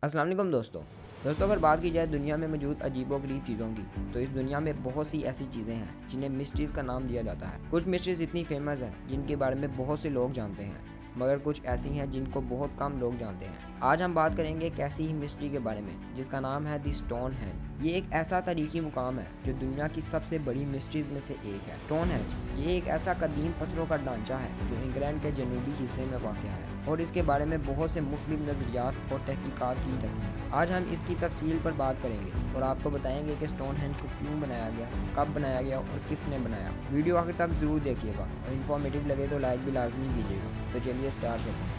अस्सलाम वालेकुम दोस्तों अगर बात की जाए दुनिया में मौजूद अजीबोगरीब चीज़ों की, तो इस दुनिया में बहुत सी ऐसी चीज़ें हैं जिन्हें मिस्ट्रीज़ का नाम दिया जाता है। कुछ मिस्ट्रीज़ इतनी फेमस हैं जिनके बारे में बहुत से लोग जानते हैं, मगर कुछ ऐसी हैं जिनको बहुत कम लोग जानते हैं। आज हम बात करेंगे एक ऐसी ही मिस्ट्री के बारे में जिसका नाम है दी स्टोनहेंज। ये एक ऐसा तारीखी मुकाम है जो दुनिया की सबसे बड़ी मिस्ट्रीज़ में से एक है। स्टोनहेंज ये एक ऐसा कदीम पत्थरों का ढांचा है जो इंग्लैंड के जनूबी हिस्से में वाक़या है और इसके बारे में बहुत से मुख्तलिफ नज़रियात और तहकीकात की जाती हैं। आज हम इसकी तफसील पर बात करेंगे और आपको बताएंगे कि स्टोनहेंज को क्यों बनाया गया, कब बनाया गया और किसने बनाया। वीडियो आखिर तक ज़रूर देखिएगा और इन्फॉर्मेटिव लगे तो लाइक भी लाजमी कीजिएगा। तो चलिए स्टार्ट करते हैं।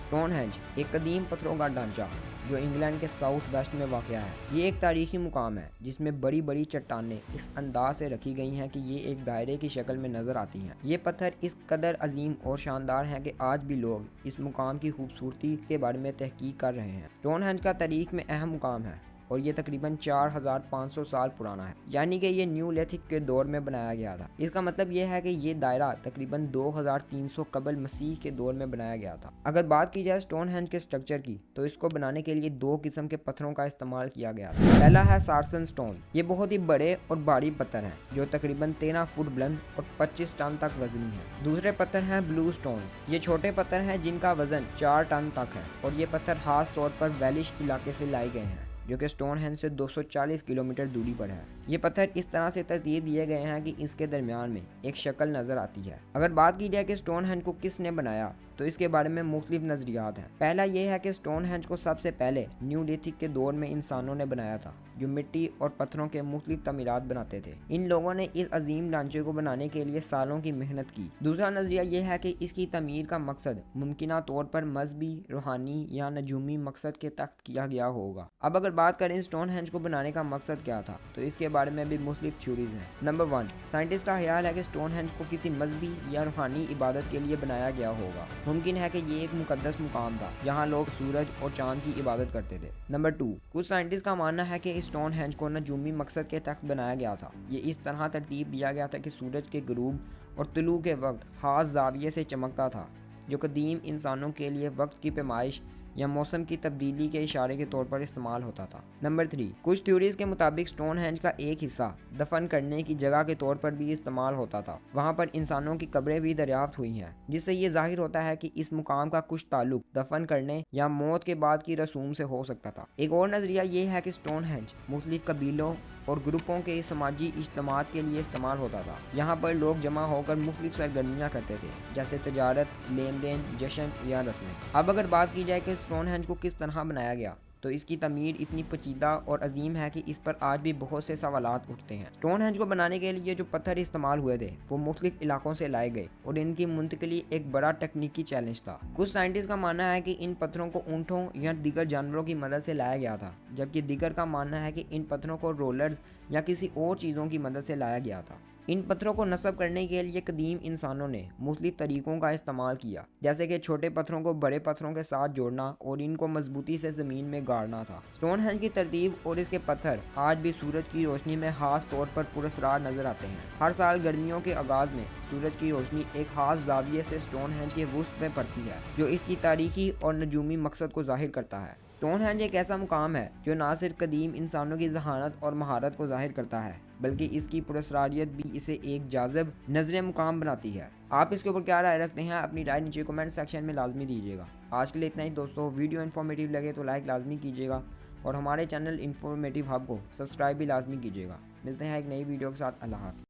स्टोनहेंज एक कदीम पत्थरों का ढांचा जो इंग्लैंड के साउथ वेस्ट में वाक़या है। ये एक तारीखी मुकाम है जिसमें बड़ी बड़ी चट्टानें इस अंदाज से रखी गई हैं कि ये एक दायरे की शक्ल में नज़र आती हैं। ये पत्थर इस कदर अजीम और शानदार हैं कि आज भी लोग इस मुकाम की खूबसूरती के बारे में तहकीक कर रहे हैं। स्टोनहेंज का तारीख में अहम मुकाम है और ये तकरीबन 4500 साल पुराना है, यानी कि ये न्यूलिथिक के दौर में बनाया गया था। इसका मतलब ये है कि ये दायरा तकरीबन 2300 कबल मसीह के दौर में बनाया गया था। अगर बात की जाए स्टोनहेंज के स्ट्रक्चर की, तो इसको बनाने के लिए दो किस्म के पत्थरों का इस्तेमाल किया गया था। पहला है सारसन स्टोन। ये बहुत ही बड़े और भारी पत्थर हैं जो तकरीबन 13 फुट बुलंद और 25 टन तक वजनी है। दूसरे पत्थर हैं ब्लू स्टोन्स। ये छोटे पत्थर हैं जिनका वजन 4 टन तक है और ये पत्थर खास तौर पर वेलिश इलाके से लाए गए हैं जो कि स्टोनहेंज से 240 किलोमीटर दूरी पर है। ये पत्थर इस तरह से तरतीब दिए गए हैं कि इसके दरमियान में एक शक्ल नज़र आती है। अगर बात की जाए कि स्टोनहेंज को किसने बनाया, तो इसके बारे में मुख्तलिफ नज़रियात हैं। पहला ये है कि स्टोनहेंज को सबसे पहले न्यूलिथिक के दौर में इंसानों ने बनाया था जो मिट्टी और पत्थरों के मुख्तलिफ तमीरात बनाते थे। इन लोगों ने इस अजीम ढांचे को बनाने के लिए सालों की मेहनत की। दूसरा नज़रिया यह है कि इसकी तमीर का मकसद मुमकिना तौर पर मजहबी, रूहानी या नजूमी मकसद के तहत किया गया होगा। अब अगर बात करें स्टोनहेंज को बनाने का मकसद क्या था, तो इसके बारे में भी मुख्तलिफ थ्योरीज हैं। नंबर 1, साइंटिस्ट का ख्याल है कि स्टोनहेंज को किसी मजहबी या रूहानी इबादत के लिए बनाया गया होगा। मुमकिन है कि ये एक मुकद्दस मुकाम था जहाँ लोग सूरज और चांद की इबादत करते थे। नंबर 2, कुछ साइंटिस्ट का मानना है कि स्टोनहेंज को नजूमी मकसद के तहत बनाया गया था। ये इस तरह तरतीब दिया गया था कि सूरज के गुरूब और तुलू के वक्त खास जाविये से चमकता था, जो कदीम इंसानों के लिए वक्त की पैमाइश या मौसम की तब्दीली के इशारे के तौर पर इस्तेमाल होता था। नंबर 3, कुछ थ्योरीज के मुताबिक स्टोनहेंज का एक हिस्सा दफन करने की जगह के तौर पर भी इस्तेमाल होता था। वहाँ पर इंसानों की कब्रें भी दरियाफ्त हुई हैं, जिससे ये जाहिर होता है कि इस मुकाम का कुछ ताल्लुक दफन करने या मौत के बाद की रसूम से हो सकता था। एक और नज़रिया ये है कि स्टोनहेंज मुख्तलिफ कबीलों और ग्रुपों के समाजी इज्तिमात के लिए इस्तेमाल होता था। यहाँ पर लोग जमा होकर मुख्तलिफ सरगर्मियाँ करते थे, जैसे तजारत, लेन देन, जश्न या रस्में। अब अगर बात की जाए कि स्टोनहेंज को किस तरह बनाया गया, तो इसकी तमीर इतनी पेचीदा और अजीम है कि इस पर आज भी बहुत से सवालात उठते हैं। स्टोनहेंज को बनाने के लिए जो पत्थर इस्तेमाल हुए थे वो मुख्तलिफ इलाकों से लाए गए और इनकी मुंतकिली एक बड़ा तकनीकी चैलेंज था। कुछ साइंटिस्ट का मानना है कि इन पत्थरों को ऊँटों या दीगर जानवरों की मदद से लाया गया था, जबकि दीगर का मानना है कि इन पत्थरों को रोलर्स या किसी और चीज़ों की मदद से लाया गया था। इन पत्थरों को नस्ब करने के लिए कदीम इंसानों ने मुख्तलिफ तरीक़ों का इस्तेमाल किया, जैसे कि छोटे पत्थरों को बड़े पत्थरों के साथ जोड़ना और इनको मजबूती से ज़मीन में गाड़ना था। स्टोनहेंज की तरतीब और इसके पत्थर आज भी सूरज की रोशनी में खास तौर पर पुरस्कार नजर आते हैं। हर साल गर्मियों के आगाज़ में सूरज की रोशनी एक खास जाविये से स्टोनहेंज के वसत में पड़ती है, जो इसकी तारीखी और नजूमी मकसद को जाहिर करता है। स्टोनहेंज एक ऐसा मुकाम है जो ना सिर्फ कदीम इंसानों की जहानत और महारत को जाहिर करता है, बल्कि इसकी पुरस्कारियत भी इसे एक जाज़ब नजर मुकाम बनाती है। आप इसके ऊपर क्या राय रखते हैं? अपनी राय नीचे कमेंट सेक्शन में लाजमी दीजिएगा। आज के लिए इतना ही दोस्तों। वीडियो इन्फॉर्मेटिव लगे तो लाइक लाजमी कीजिएगा और हमारे चैनल इन्फॉर्मेटिव हब को सब्सक्राइब भी लाजमी कीजिएगा। मिलते हैं एक नई वीडियो के साथ। अल्लाह हाफ़िज़।